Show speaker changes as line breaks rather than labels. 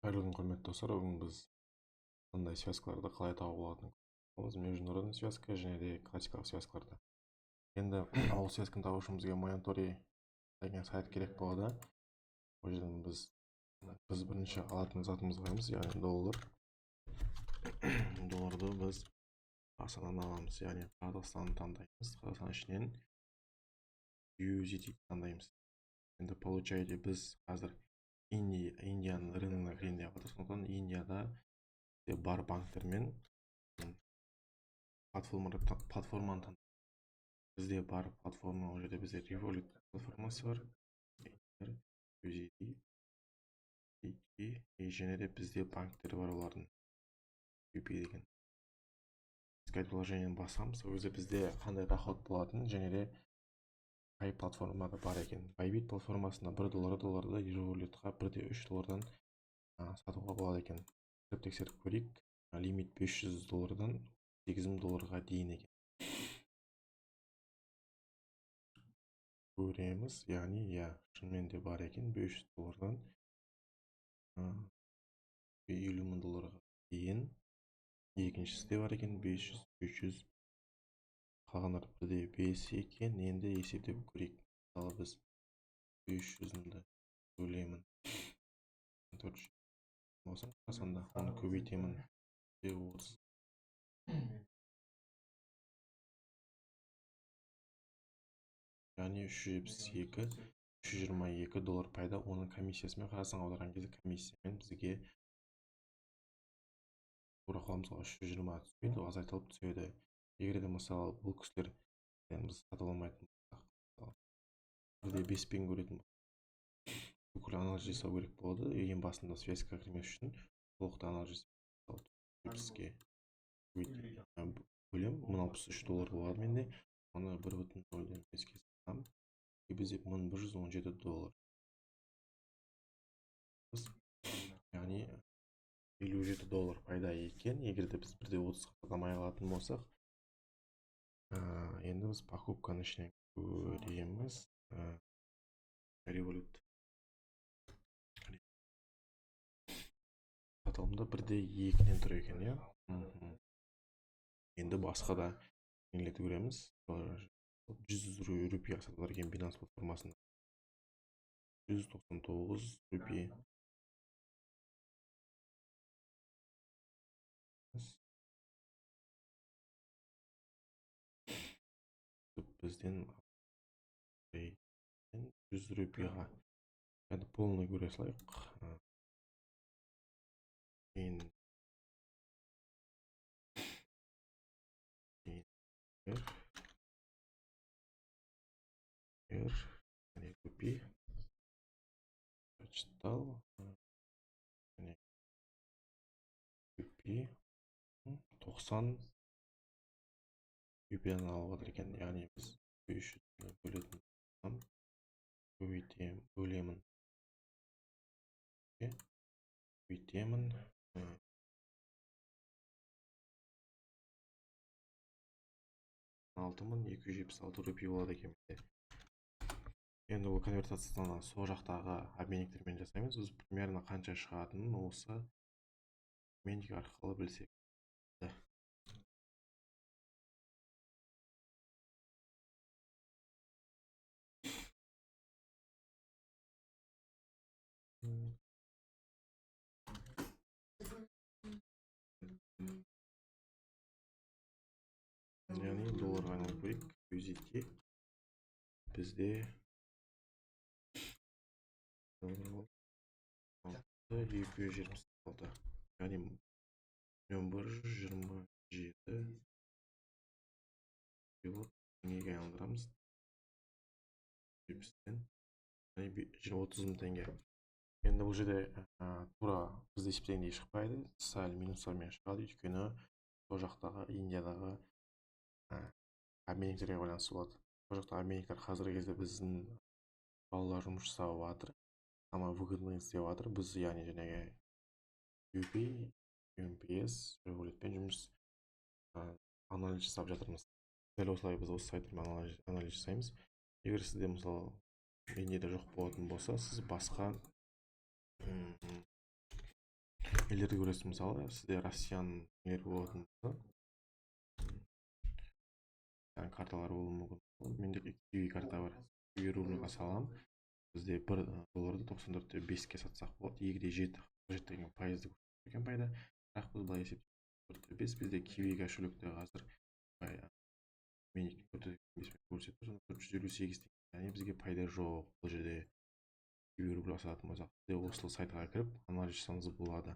Қайырлы күн, құрметті достар. Бүгін біз қандай связкаларды қалай тауып алатынын международный связка және де классикалық связкаларды. Енді ол связканы табу үшін бізге Monetary деген сайт керек болады. Ол жерден біз бірінші алатын затымызды қоямыз, яғни доллар. Долларды біз Қазақстаннан аламыз, яғни Қазақстанды таңдаймыз. Қазақстан ішінен USD таңдаймыз. Енді получаете біз қазір Индияның рыногына кірейін деп жатыр. Сондықтан Индияда бар банктермен платформаны таңдаймыз. Бізде бар платформа, ол жерде бізде Revolut платформасы бар. USD және де бізде банктер бар, олардың UP деген. Скайп приложениені басамыз, ол кезде бізде қандай доход болатынын және де қай платформада бар екен. Bybit платформасында $1 Revolutқа $1.3 сатуға болады екен. Тексеріп көрейік. Лимит $500 $8,000 дейін екен. Көреміз, яғни шынымен де бар екен. $500 $50,000 дейін. Екіншісі де бар екен, 500, 300. Қалғандар 1.5 екен. Енді есептеп көрейік. Мысалы біз 500-ді бөлемін 400 болса, қасанда оны көбейтемін 30. Яғни $322 пайда. Оның комиссиясымен Қазақстанға аударған кезде комиссиямен бізге тура қаламызға 320 түспейді, азайтылып түседі. Егер де мысалы бұл кісілер біз сатып алмайтын болсақ, 1.5-пен көретін бүкіл анализ жасау керек болады. Ең басында связьқа кірмес үшін толықты анализ жасау. Бізге бөлем $1063 болады менде. Оны 1.0.5-ке сатамын. Бізде $1117. Яғни $57 пайда екен. Егер де біз 1.30-ға сатамай алатын болсақ, енді біз покупканы ішінен көреміз. Revolut сатылымда 1.2-ден тұр екен, иә. Енді басқа да нелерді көреміз. 100 рупия сатылар екен Binance платформасында. 199 рупия. Бізден 100 рупияға полный көре салайық. Купи, прочитал, купи, 90 UP'дан алып отыр екен. Яғни біз 500-ні бөлетін бөлемін 6276 рупия болады екен. Енді ол конвертацияны сол жақтағы обменниктермен жасаймыз. Біз примерно қанша шығатынын осы обменник арқылы білсек. Яғни долларға айналып көрейік. USD бізде 276. Яғни 127 теңгеге айналдырамыз. 30.000 теңге. Енді бұл жерде тура бізде есептегендей шықпайды, сәл минустармен шығады, өйткені сол жақтағы Индиядағы обменниктерге байланысты болады. Сол жақтағы обменниктер қазіргі кезде біздің балалар жұмыс жасап жатыр, самый выгодный істеп жатыр. Біз яғни жаңағы UP, MPS, Revolutпен жұмыс анализ жасап жатырмыз. Дәл осылай біз осы сайтпен анализ жасаймыз. Егер сізде мысалы Индияда жоқ болатын болса, сіз басқа елдерді көресіз. Мысалы сізде Россияның нелері болатын болса, карталары болуы мүмкін. Менде киви карта бар. Киви рубльға салам. Бізде $1 94.5-ке сатсақ болады. 2,7 деген пайызды көрсеткен пайда. Бірақ біз былай есептейміз. 4,5 бізде киви кошелекте қазір көрсетіп 458 теңге. Яғни бізге пайда жоқ бұл жерде. Киви рубльға сататын болсақ, сізде осы сайтқа кіріп анализ жасаңыз болады.